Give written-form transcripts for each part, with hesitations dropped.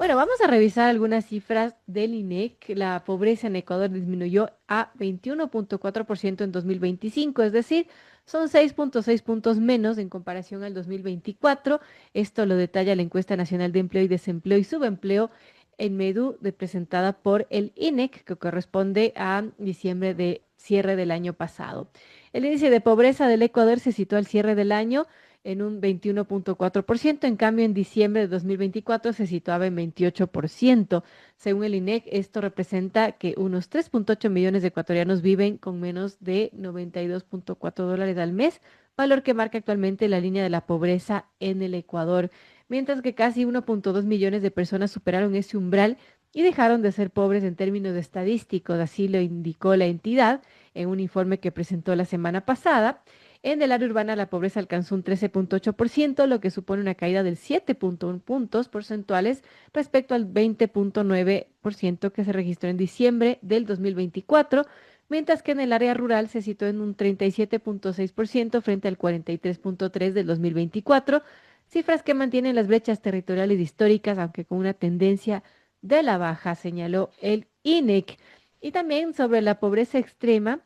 Bueno, vamos a revisar algunas cifras del INEC. La pobreza en Ecuador disminuyó a 21.4% en 2025, es decir, son 6.6 puntos menos en comparación al 2024. Esto lo detalla la encuesta nacional de empleo y desempleo y subempleo en Medu, presentada por el INEC, que corresponde a diciembre de cierre del año pasado. El índice de pobreza del Ecuador se situó al cierre del año en un 21.4%. En cambio, en diciembre de 2024 se situaba en 28%. Según el INEC, esto representa que unos 3.8 millones de ecuatorianos viven con menos de $92.4 al mes, valor que marca actualmente la línea de la pobreza en el Ecuador, mientras que casi 1.2 millones de personas superaron ese umbral y dejaron de ser pobres en términos estadísticos, así lo indicó la entidad en un informe que presentó la semana pasada. En el área urbana la pobreza alcanzó un 13.8%, lo que supone una caída del 7.1 puntos porcentuales respecto al 20.9% que se registró en diciembre del 2024, mientras que en el área rural se situó en un 37.6% frente al 43.3% del 2024, cifras que mantienen las brechas territoriales históricas, aunque con una tendencia de la baja, señaló el INEC. Y también sobre la pobreza extrema.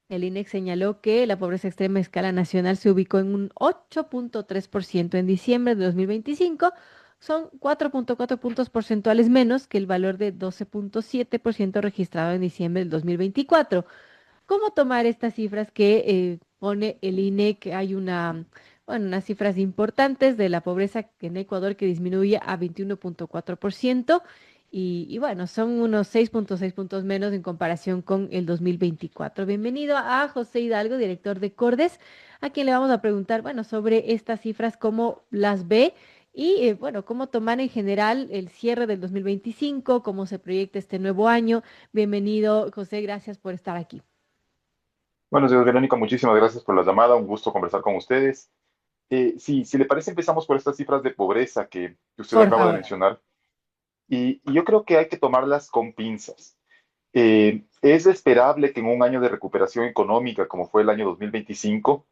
El INEC señaló que la pobreza extrema a escala nacional se ubicó en un 8.3% en diciembre de 2025. Son 4.4 puntos porcentuales menos que el valor de 12.7% registrado en diciembre del 2024. ¿Cómo tomar estas cifras que pone el INEC? Hay unas cifras importantes de la pobreza en Ecuador que disminuye a 21.4%. Y bueno, son unos 6.6 puntos menos en comparación con el 2024. Bienvenido a José Hidalgo, director de Cordes, a quien le vamos a preguntar, bueno, sobre estas cifras, cómo las ve y, bueno, cómo tomar en general el cierre del 2025, cómo se proyecta este nuevo año. Bienvenido, José, gracias por estar aquí. Bueno, señor Verónica, muchísimas gracias por la llamada, un gusto conversar con ustedes. Sí, si le parece, empezamos por estas cifras de pobreza que usted Por acaba de favor. mencionar, y yo creo que hay que tomarlas con pinzas. Es esperable que en un año de recuperación económica, como fue el año 2025,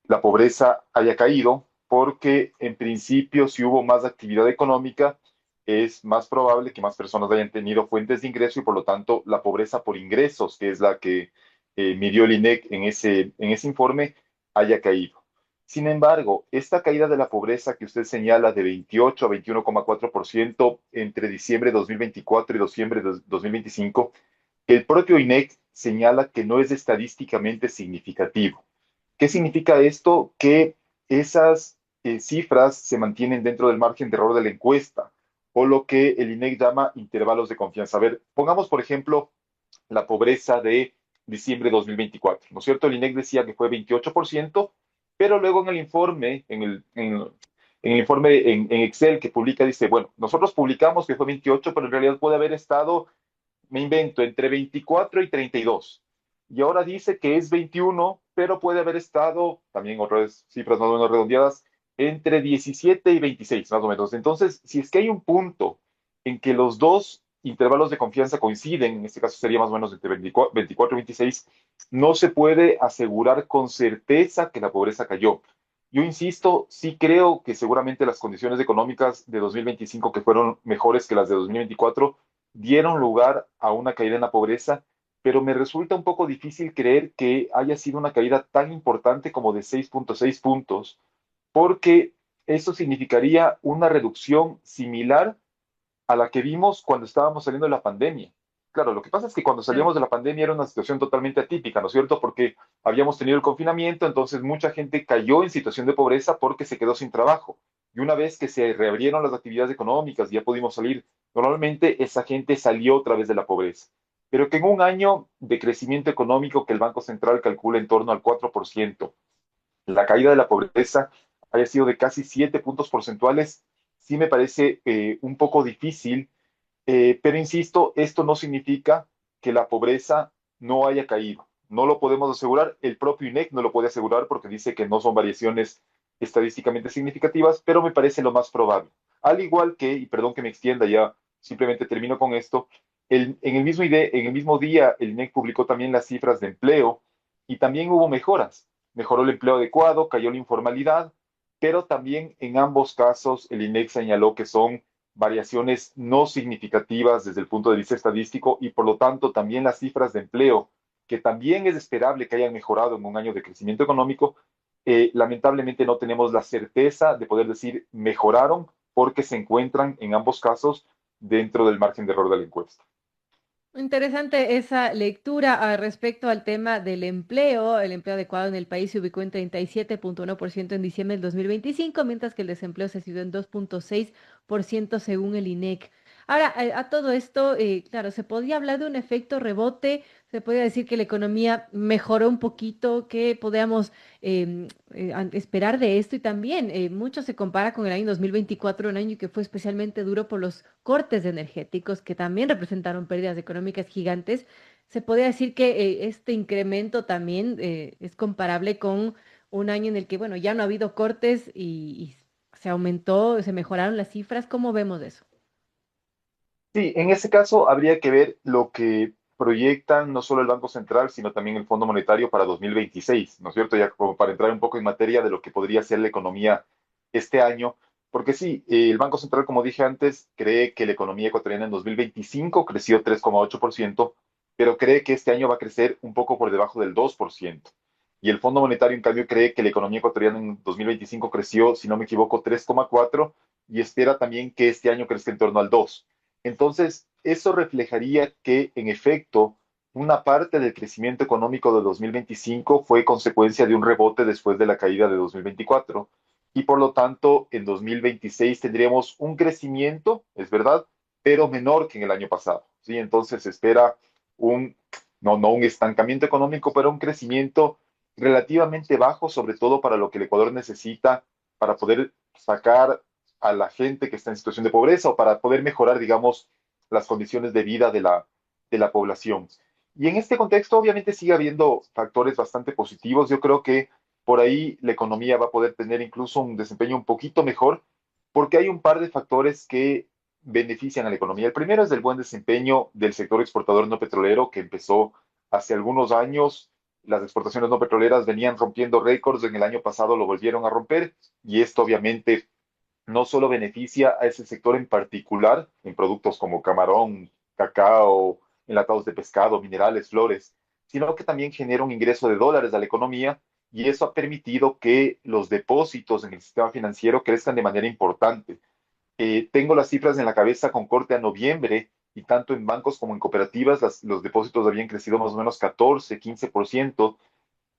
la pobreza haya caído, porque en principio, si hubo más actividad económica, es más probable que más personas hayan tenido fuentes de ingreso y por lo tanto la pobreza por ingresos, que es la que midió el INEC en ese informe, haya caído. Sin embargo, esta caída de la pobreza que usted señala de 28 a 21,4% entre diciembre de 2024 y diciembre de 2025, el propio INEC señala que no es estadísticamente significativo. ¿Qué significa esto? Que esas cifras se mantienen dentro del margen de error de la encuesta o lo que el INEC llama intervalos de confianza. A ver, pongamos por ejemplo la pobreza de diciembre de 2024, ¿no es cierto? El INEC decía que fue 28%, pero luego en el informe, en el informe en Excel que publica, dice, bueno, nosotros publicamos que fue 28, pero en realidad puede haber estado, me invento, entre 24 y 32. Y ahora dice que es 21, pero puede haber estado, también otras cifras más o menos redondeadas, entre 17 y 26, más o menos. Entonces, si es que hay un punto en que los dos intervalos de confianza coinciden, en este caso sería más o menos entre 24 y 26, no se puede asegurar con certeza que la pobreza cayó. Yo insisto, sí creo que seguramente las condiciones económicas de 2025, que fueron mejores que las de 2024, dieron lugar a una caída en la pobreza, pero me resulta un poco difícil creer que haya sido una caída tan importante como de 6.6 puntos, porque eso significaría una reducción similar a la que vimos cuando estábamos saliendo de la pandemia. Claro, lo que pasa es que cuando Claro. salíamos de la pandemia era una situación totalmente atípica, ¿no es cierto? Porque habíamos tenido el confinamiento, entonces mucha gente cayó en situación de pobreza porque se quedó sin trabajo. Y una vez que se reabrieron las actividades económicas y ya pudimos salir, normalmente esa gente salió otra vez de la pobreza. Pero que en un año de crecimiento económico que el Banco Central calcula en torno al 4%, la caída de la pobreza haya sido de casi 7 puntos porcentuales, sí me parece un poco difícil, pero insisto, esto no significa que la pobreza no haya caído. No lo podemos asegurar, el propio INEC no lo puede asegurar porque dice que no son variaciones estadísticamente significativas, pero me parece lo más probable. Al igual que, y perdón que me extienda ya, simplemente termino con esto, en el mismo día el INEC publicó también las cifras de empleo y también hubo mejoras. Mejoró el empleo adecuado, cayó la informalidad, pero también en ambos casos el INEC señaló que son variaciones no significativas desde el punto de vista estadístico y por lo tanto también las cifras de empleo, que también es esperable que hayan mejorado en un año de crecimiento económico, lamentablemente no tenemos la certeza de poder decir mejoraron porque se encuentran en ambos casos dentro del margen de error de la encuesta. Interesante esa lectura respecto al tema del empleo. El empleo adecuado en el país se ubicó en 37,1% en diciembre del 2025, mientras que el desempleo se situó en 2,6% según el INEC. Ahora, a todo esto, claro, se podría hablar de un efecto rebote, se podría decir que la economía mejoró un poquito, que podíamos esperar de esto y también mucho se compara con el año 2024, un año que fue especialmente duro por los cortes energéticos que también representaron pérdidas económicas gigantes. Se podría decir que este incremento también es comparable con un año en el que, bueno, ya no ha habido cortes y se aumentó, se mejoraron las cifras. ¿Cómo vemos eso? Sí, en ese caso habría que ver lo que proyectan no solo el Banco Central, sino también el Fondo Monetario para 2026, ¿no es cierto? Ya como para entrar un poco en materia de lo que podría ser la economía este año, porque sí, el Banco Central, como dije antes, cree que la economía ecuatoriana en 2025 creció 3,8%, pero cree que este año va a crecer un poco por debajo del 2%. Y el Fondo Monetario, en cambio, cree que la economía ecuatoriana en 2025 creció, si no me equivoco, 3,4% y espera también que este año crezca en torno al 2%. Entonces, eso reflejaría que, en efecto, una parte del crecimiento económico de 2025 fue consecuencia de un rebote después de la caída de 2024 y por lo tanto en 2026 tendríamos un crecimiento, es verdad, pero menor que en el año pasado. ¿Sí? Entonces se espera un, no un estancamiento económico, pero un crecimiento relativamente bajo, sobre todo para lo que el Ecuador necesita para poder sacar a la gente que está en situación de pobreza o para poder mejorar, digamos, las condiciones de vida de la población. Y en este contexto, obviamente, sigue habiendo factores bastante positivos. Yo creo que por ahí la economía va a poder tener incluso un desempeño un poquito mejor, porque hay un par de factores que benefician a la economía. El primero es el buen desempeño del sector exportador no petrolero, que empezó hace algunos años. Las exportaciones no petroleras venían rompiendo récords, en el año pasado lo volvieron a romper, y esto obviamente no solo beneficia a ese sector en particular, en productos como camarón, cacao, enlatados de pescado, minerales, flores, sino que también genera un ingreso de dólares a la economía y eso ha permitido que los depósitos en el sistema financiero crezcan de manera importante. Tengo las cifras en la cabeza con corte a noviembre y tanto en bancos como en cooperativas los depósitos habían crecido más o menos 14, 15%.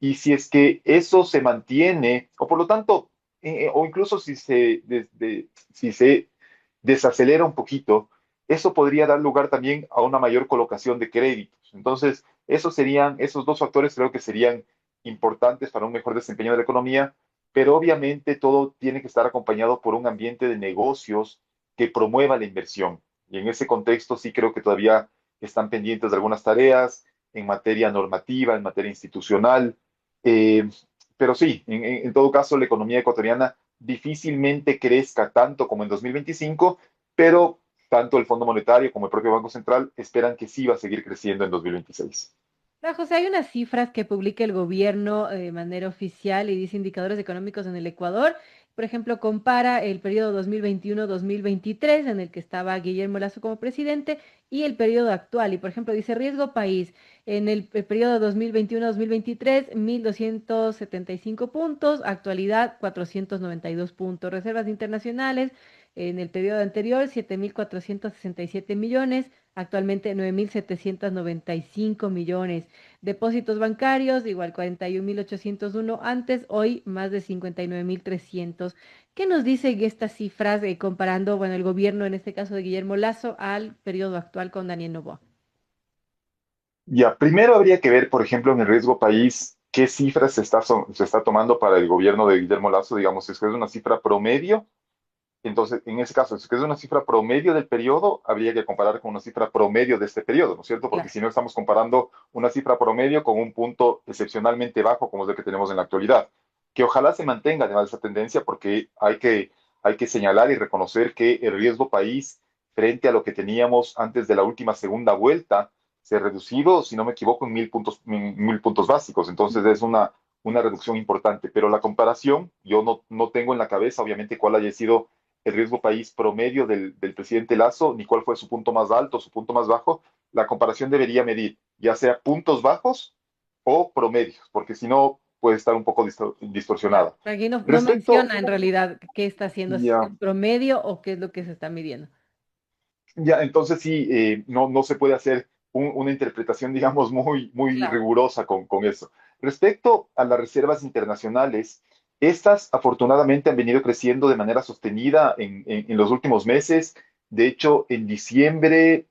Y si es que eso se mantiene, o por lo tanto, o incluso si se desacelera un poquito, eso podría dar lugar también a una mayor colocación de créditos. Entonces, esos dos factores creo que serían importantes para un mejor desempeño de la economía, pero obviamente todo tiene que estar acompañado por un ambiente de negocios que promueva la inversión. Y en ese contexto sí creo que todavía están pendientes de algunas tareas en materia normativa, en materia institucional, eh, pero sí, en todo caso, la economía ecuatoriana difícilmente crezca tanto como en 2025, pero tanto el Fondo Monetario como el propio Banco Central esperan que sí va a seguir creciendo en 2026. Ahora, José, hay unas cifras que publica el gobierno de manera oficial y dice indicadores económicos en el Ecuador. Por ejemplo, compara el periodo 2021-2023, en el que estaba Guillermo Lasso como presidente, y el periodo actual. Y, por ejemplo, dice riesgo país. En el periodo 2021-2023, 1.275 puntos, actualidad 492 puntos. Reservas internacionales, en el periodo anterior, 7.467 millones, actualmente 9.795 millones. Depósitos bancarios, igual 41.801 antes, hoy más de 59.300. ¿Qué nos dicen estas cifras comparando, bueno, el gobierno, en este caso de Guillermo Lasso, al periodo actual con Daniel Noboa? Ya, primero habría que ver, por ejemplo, en el riesgo país, qué cifras se está tomando para el gobierno de Guillermo Lasso, digamos, si es que es una cifra promedio. Entonces, en ese caso, si es una cifra promedio del periodo, habría que comparar con una cifra promedio de este periodo, ¿no es cierto? Porque Claro. si no estamos comparando una cifra promedio con un punto excepcionalmente bajo, como es el que tenemos en la actualidad, que ojalá se mantenga además esa tendencia, porque hay que señalar y reconocer que el riesgo país frente a lo que teníamos antes de la última segunda vuelta se ha reducido, si no me equivoco, en 1.000 puntos básicos. Entonces es una reducción importante, pero la comparación, yo no tengo en la cabeza, obviamente, cuál haya sido el riesgo país promedio del presidente Lazo, ni cuál fue su punto más alto, su punto más bajo. La comparación debería medir ya sea puntos bajos o promedios, porque si no puede estar un poco Claro, distorsionada. aquí no Respecto, menciona en realidad qué está haciendo, si es ya, el promedio o qué es lo que se está midiendo. ya, entonces sí, no se puede hacer una interpretación, digamos, muy Claro. rigurosa con eso. Respecto a las reservas internacionales, estas afortunadamente han venido creciendo de manera sostenida en los últimos meses. De hecho, en diciembre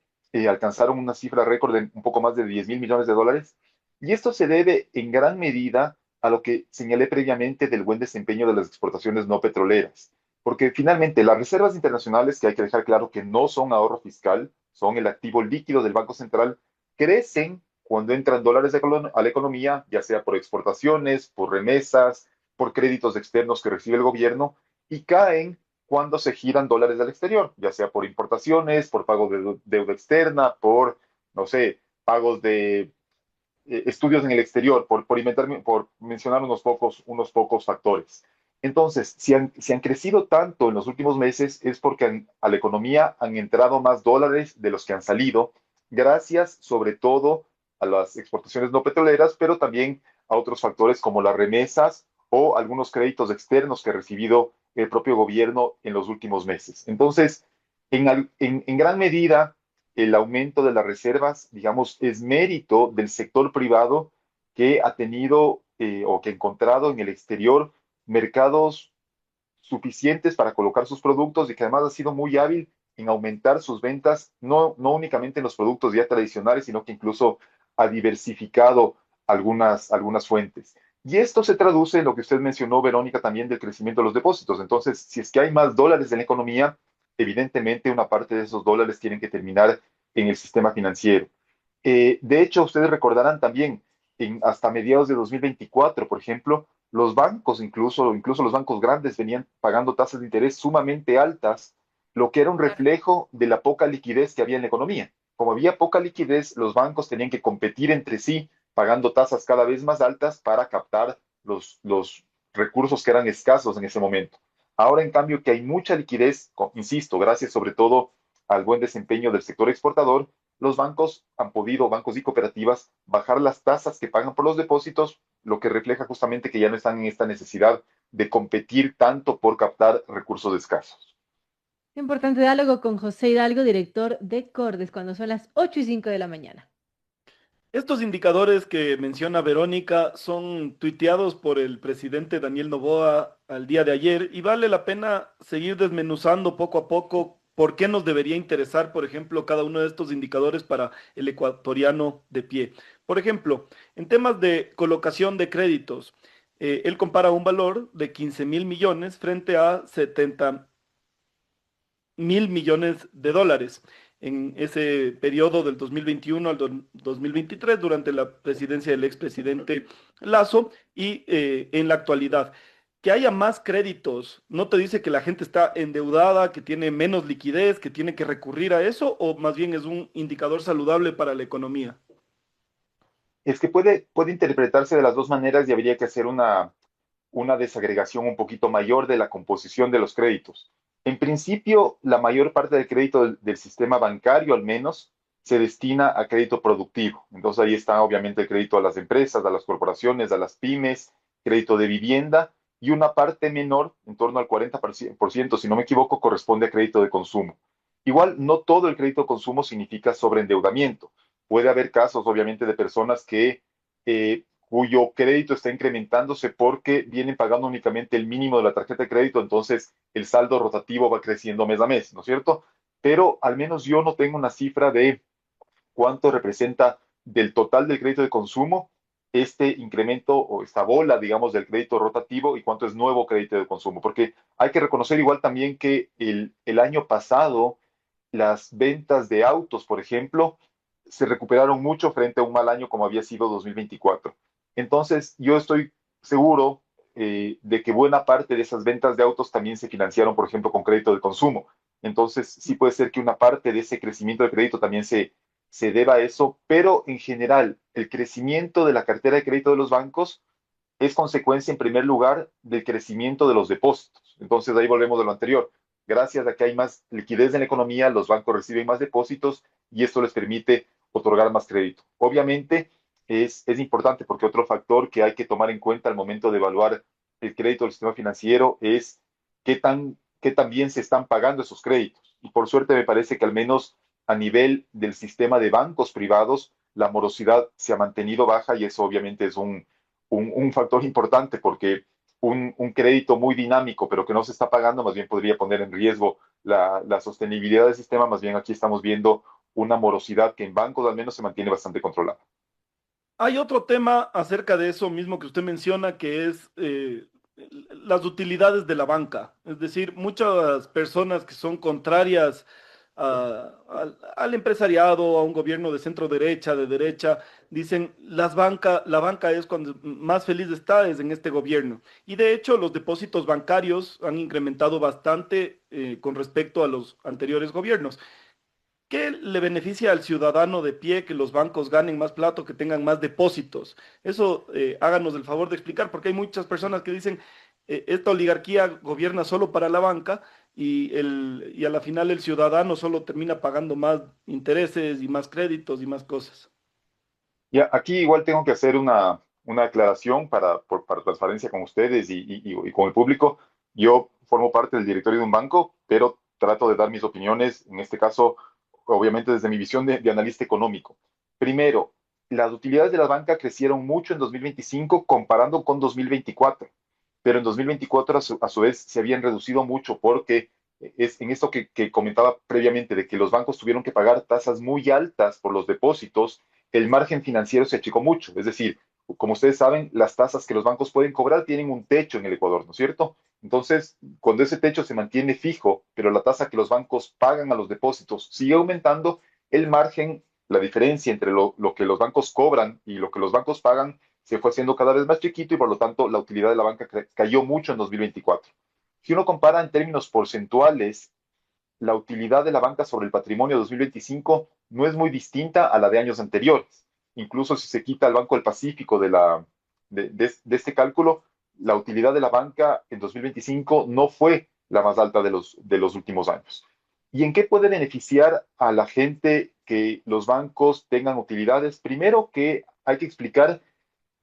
alcanzaron una cifra récord de un poco más de 10.000 millones de dólares. Y esto se debe en gran medida a lo que señalé previamente del buen desempeño de las exportaciones no petroleras. Porque finalmente las reservas internacionales, que hay que dejar claro que no son ahorro fiscal, son el activo líquido del Banco Central, crecen cuando entran dólares a la economía, ya sea por exportaciones, por remesas, por créditos externos que recibe el gobierno, y caen cuando se giran dólares al exterior, ya sea por importaciones, por pago de deuda externa, por, no sé, pagos de estudios en el exterior, por mencionar unos pocos factores. Entonces, si han crecido tanto en los últimos meses es porque a la economía han entrado más dólares de los que han salido, gracias sobre todo a las exportaciones no petroleras, pero también a otros factores como las remesas o algunos créditos externos que ha recibido el propio gobierno en los últimos meses. Entonces, en gran medida, el aumento de las reservas, digamos, es mérito del sector privado que ha tenido o que ha encontrado en el exterior mercados suficientes para colocar sus productos y que además ha sido muy hábil en aumentar sus ventas, no únicamente en los productos ya tradicionales, sino que incluso ha diversificado algunas fuentes. Y esto se traduce en lo que usted mencionó, Verónica, también del crecimiento de los depósitos. Entonces, si es que hay más dólares en la economía, evidentemente una parte de esos dólares tienen que terminar en el sistema financiero. De hecho, ustedes recordarán también, hasta mediados de 2024, por ejemplo, los bancos, incluso los bancos grandes, venían pagando tasas de interés sumamente altas, lo que era un reflejo de la poca liquidez que había en la economía. Como había poca liquidez, los bancos tenían que competir entre sí, pagando tasas cada vez más altas para captar los recursos que eran escasos en ese momento. Ahora, en cambio, que hay mucha liquidez, insisto, gracias sobre todo al buen desempeño del sector exportador, los bancos han podido, bancos y cooperativas, bajar las tasas que pagan por los depósitos, lo que refleja justamente que ya no están en esta necesidad de competir tanto por captar recursos escasos. Importante diálogo con José Hidalgo, director de Cordes, cuando son las 8:05 de la mañana. Estos indicadores que menciona Verónica son tuiteados por el presidente Daniel Noboa al día de ayer y vale la pena seguir desmenuzando poco a poco por qué nos debería interesar, por ejemplo, cada uno de estos indicadores para el ecuatoriano de pie. Por ejemplo, en temas de colocación de créditos, él compara un valor de 15.000 millones frente a 70.000 millones de dólares en ese periodo del 2021 al 2023 durante la presidencia del expresidente Lazo y en la actualidad. Que haya más créditos, ¿no te dice que la gente está endeudada, que tiene menos liquidez, que tiene que recurrir a eso, o más bien es un indicador saludable para la economía? Es que puede interpretarse de las dos maneras y habría que hacer una desagregación un poquito mayor de la composición de los créditos. En principio, la mayor parte del crédito del sistema bancario, al menos, se destina a crédito productivo. Entonces ahí está obviamente el crédito a las empresas, a las corporaciones, a las pymes, crédito de vivienda y una parte menor, en torno al 40%, si no me equivoco, corresponde a crédito de consumo. Igual, no todo el crédito de consumo significa sobreendeudamiento. Puede haber casos, obviamente, de personas cuyo crédito está incrementándose porque vienen pagando únicamente el mínimo de la tarjeta de crédito, entonces el saldo rotativo va creciendo mes a mes, ¿no es cierto? Pero al menos yo no tengo una cifra de cuánto representa del total del crédito de consumo este incremento o esta bola, digamos, del crédito rotativo y cuánto es nuevo crédito de consumo, porque hay que reconocer igual también que el año pasado las ventas de autos, por ejemplo, se recuperaron mucho frente a un mal año como había sido 2024. Entonces, yo estoy seguro de que buena parte de esas ventas de autos también se financiaron, por ejemplo, con crédito de consumo. Entonces, sí puede ser que una parte de ese crecimiento de crédito también se deba a eso, pero en general, el crecimiento de la cartera de crédito de los bancos es consecuencia, en primer lugar, del crecimiento de los depósitos. Entonces, ahí volvemos a lo anterior. gracias a que hay más liquidez en la economía, los bancos reciben más depósitos y esto les permite otorgar más crédito. Obviamente es importante porque otro factor que hay que tomar en cuenta al momento de evaluar el crédito del sistema financiero es qué tan bien se están pagando esos créditos. Y por suerte me parece que al menos a nivel del sistema de bancos privados, la morosidad se ha mantenido baja y eso obviamente es un factor importante porque un crédito muy dinámico pero que no se está pagando más bien podría poner en riesgo la sostenibilidad del sistema. Más bien aquí estamos viendo una morosidad que en bancos al menos se mantiene bastante controlada. Hay otro tema acerca de eso mismo que usted menciona, que es las utilidades de la banca. Es decir, muchas personas que son contrarias al empresariado, a un gobierno de centro derecha, de derecha, dicen, la banca es cuando más feliz está, es en este gobierno. Y de hecho, los depósitos bancarios han incrementado bastante con respecto a los anteriores gobiernos. ¿Qué le beneficia al ciudadano de pie que los bancos ganen más plata, que tengan más depósitos? Eso háganos el favor de explicar, porque hay muchas personas que dicen, esta oligarquía gobierna solo para la banca y a la final el ciudadano solo termina pagando más intereses y más créditos y más cosas. Y aquí igual tengo que hacer una aclaración para transparencia con ustedes y con el público. Yo formo parte del directorio de un banco, pero trato de dar mis opiniones, en este caso, obviamente desde mi visión de analista económico. Primero, las utilidades de la banca crecieron mucho en 2025 comparando con 2024, pero en 2024 a su vez se habían reducido mucho porque es en esto que comentaba previamente de que los bancos tuvieron que pagar tasas muy altas por los depósitos. El margen financiero se achicó mucho. Es decir, como ustedes saben, las tasas que los bancos pueden cobrar tienen un techo en el Ecuador, ¿no es cierto? Entonces, cuando ese techo se mantiene fijo, pero la tasa que los bancos pagan a los depósitos sigue aumentando, el margen, la diferencia entre lo que los bancos cobran y lo que los bancos pagan, se fue haciendo cada vez más chiquito y por lo tanto la utilidad de la banca cayó mucho en 2024. Si uno compara en términos porcentuales, la utilidad de la banca sobre el patrimonio de 2025 no es muy distinta a la de años anteriores. Incluso si se quita el Banco del Pacífico de este cálculo, la utilidad de la banca en 2025 no fue la más alta de los últimos años. ¿Y en qué puede beneficiar a la gente que los bancos tengan utilidades? Primero que hay que explicar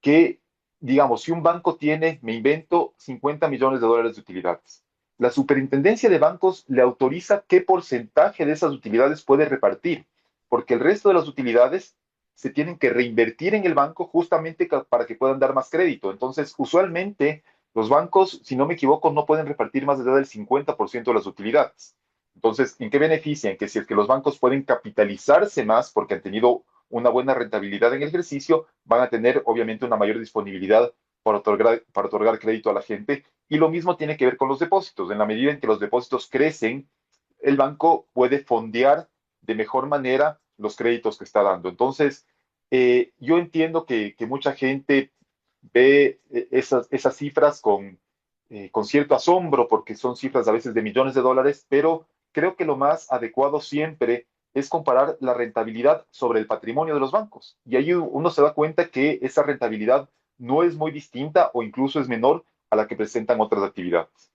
que, digamos, si un banco tiene, me invento, 50 millones de dólares de utilidades, la superintendencia de bancos le autoriza qué porcentaje de esas utilidades puede repartir, porque el resto de las utilidades se tienen que reinvertir en el banco justamente para que puedan dar más crédito. Entonces, usualmente los bancos, si no me equivoco, no pueden repartir más allá del 50% de las utilidades. Entonces, ¿en qué benefician? Que si es que los bancos pueden capitalizarse más porque han tenido una buena rentabilidad en el ejercicio, van a tener obviamente una mayor disponibilidad para otorgar crédito a la gente. Y lo mismo tiene que ver con los depósitos. En la medida en que los depósitos crecen, el banco puede fondear de mejor manera los créditos que está dando. Entonces, yo entiendo que mucha gente ve esas cifras con cierto asombro porque son cifras a veces de millones de dólares, pero creo que lo más adecuado siempre es comparar la rentabilidad sobre el patrimonio de los bancos. Y ahí uno se da cuenta que esa rentabilidad no es muy distinta o incluso es menor a la que presentan otras actividades.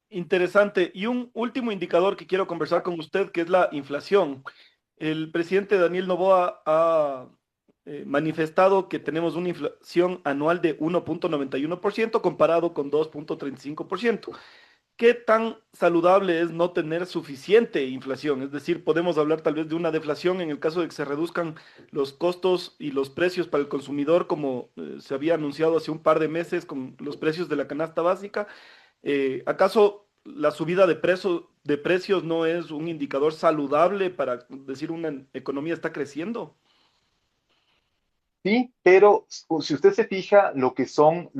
Interesante. Y un último indicador que quiero conversar con usted, que es la inflación. El presidente Daniel Noboa ha manifestado que tenemos una inflación anual de 1,91% comparado con 2,35%. ¿Qué tan saludable es no tener suficiente inflación? Es decir, podemos hablar tal vez de una deflación en el caso de que se reduzcan los costos y los precios para el consumidor, como se había anunciado hace un par de meses con los precios de la canasta básica. ¿Acaso la subida de precios no es un indicador saludable para decir una economía está creciendo? Sí, pero si usted se fija lo que son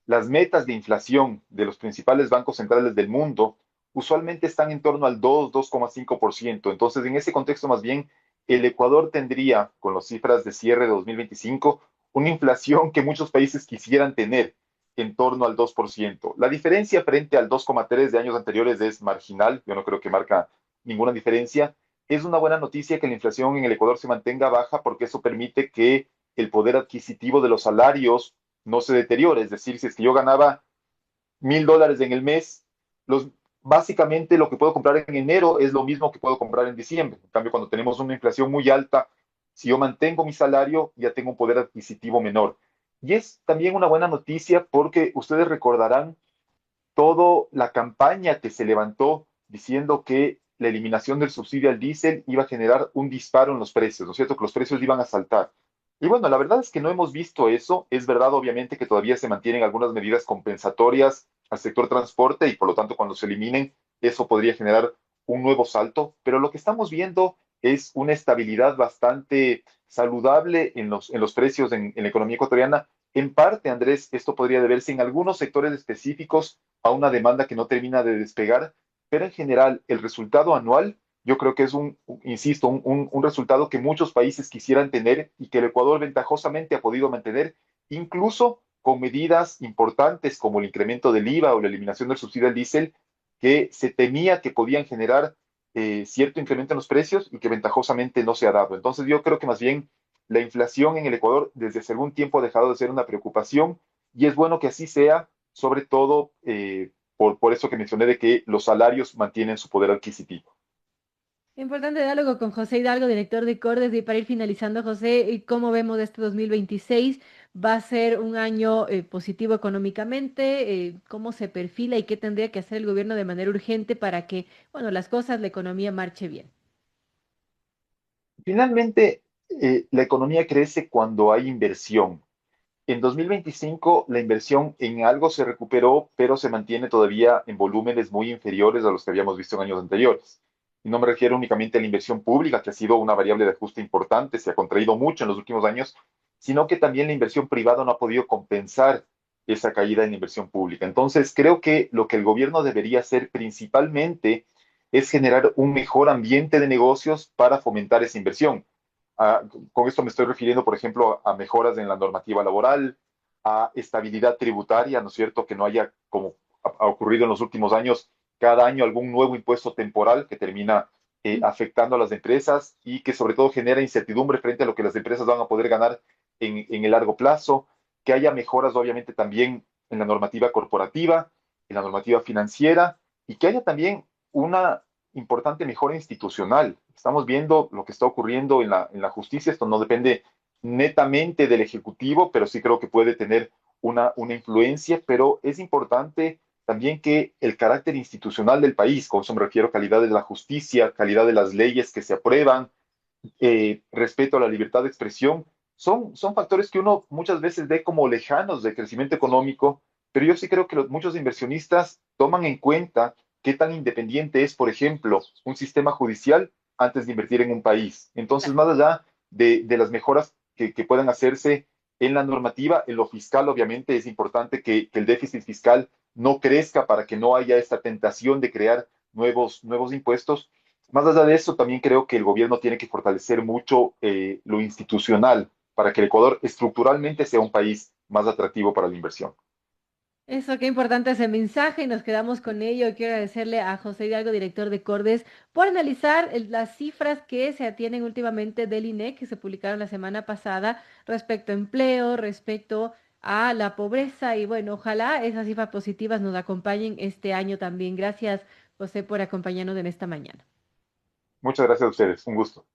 las metas de inflación de los principales bancos centrales del mundo, usualmente están en torno al 2,5%. Entonces, en ese contexto, más bien, el Ecuador tendría, con las cifras de cierre de 2025, una inflación que muchos países quisieran tener en torno al 2%. La diferencia frente al 2,3% de años anteriores es marginal, yo no creo que marca ninguna diferencia. Es una buena noticia que la inflación en el Ecuador se mantenga baja porque eso permite que el poder adquisitivo de los salarios no se deteriore. Es decir, si es que yo ganaba $1,000 en el mes, los básicamente lo que puedo comprar en enero es lo mismo que puedo comprar en diciembre. En cambio, cuando tenemos una inflación muy alta, si yo mantengo mi salario, ya tengo un poder adquisitivo menor. Y es también una buena noticia porque ustedes recordarán toda la campaña que se levantó diciendo que la eliminación del subsidio al diésel iba a generar un disparo en los precios, ¿no es cierto? Que los precios iban a saltar. Y bueno, la verdad es que no hemos visto eso. Es verdad, obviamente, que todavía se mantienen algunas medidas compensatorias al sector transporte y por lo tanto cuando se eliminen, eso podría generar un nuevo salto. Pero lo que estamos viendo es una estabilidad bastante saludable en los precios en la economía ecuatoriana. En parte, Andrés, esto podría deberse en algunos sectores específicos a una demanda que no termina de despegar, pero en general el resultado anual yo creo que es insisto, un resultado que muchos países quisieran tener y que el Ecuador ventajosamente ha podido mantener, incluso con medidas importantes como el incremento del IVA o la eliminación del subsidio al diésel, que se temía que podían generar cierto incremento en los precios y que ventajosamente no se ha dado. Entonces yo creo que más bien la inflación en el Ecuador desde hace algún tiempo ha dejado de ser una preocupación y es bueno que así sea, sobre todo por eso que mencioné de que los salarios mantienen su poder adquisitivo. Importante diálogo con José Hidalgo, director de Cordes. Y para ir finalizando, José, ¿y cómo vemos este 2026? ¿Va a ser un año positivo económicamente? ¿Cómo se perfila y qué tendría que hacer el gobierno de manera urgente para que, bueno, las cosas, la economía marche bien? Finalmente, la economía crece cuando hay inversión. En 2025, la inversión en algo se recuperó, pero se mantiene todavía en volúmenes muy inferiores a los que habíamos visto en años anteriores. Y no me refiero únicamente a la inversión pública, que ha sido una variable de ajuste importante, se ha contraído mucho en los últimos años, sino que también la inversión privada no ha podido compensar esa caída en la inversión pública. Entonces, creo que lo que el gobierno debería hacer principalmente es generar un mejor ambiente de negocios para fomentar esa inversión. Ah, con esto me estoy refiriendo, por ejemplo, a mejoras en la normativa laboral, a estabilidad tributaria, ¿no es cierto? Que no haya, como ha ocurrido en los últimos años, cada año algún nuevo impuesto temporal que termina afectando a las empresas y que sobre todo genera incertidumbre frente a lo que las empresas van a poder ganar en el largo plazo, que haya mejoras obviamente también en la normativa corporativa, en la normativa financiera y que haya también una importante mejora institucional. Estamos viendo lo que está ocurriendo en la justicia. Esto no depende netamente del Ejecutivo, pero sí creo que puede tener una influencia, pero es importante también que el carácter institucional del país, con eso me refiero a calidad de la justicia, calidad de las leyes que se aprueban, respeto a la libertad de expresión, son factores que uno muchas veces ve como lejanos del crecimiento económico, pero yo sí creo que muchos inversionistas toman en cuenta qué tan independiente es, por ejemplo, un sistema judicial antes de invertir en un país. Entonces, más allá de las mejoras que puedan hacerse en la normativa, en lo fiscal, obviamente, es importante que el déficit fiscal no crezca para que no haya esta tentación de crear nuevos impuestos. Más allá de eso, también creo que el gobierno tiene que fortalecer mucho lo institucional para que el Ecuador estructuralmente sea un país más atractivo para la inversión. Eso, qué importante ese mensaje y nos quedamos con ello. Quiero agradecerle a José Hidalgo, director de Cordes, por analizar las cifras que se atienen últimamente del INEC, que se publicaron la semana pasada respecto a empleo, respecto a la pobreza y bueno, ojalá esas cifras positivas nos acompañen este año también. Gracias, José, por acompañarnos en esta mañana. Muchas gracias a ustedes. Un gusto.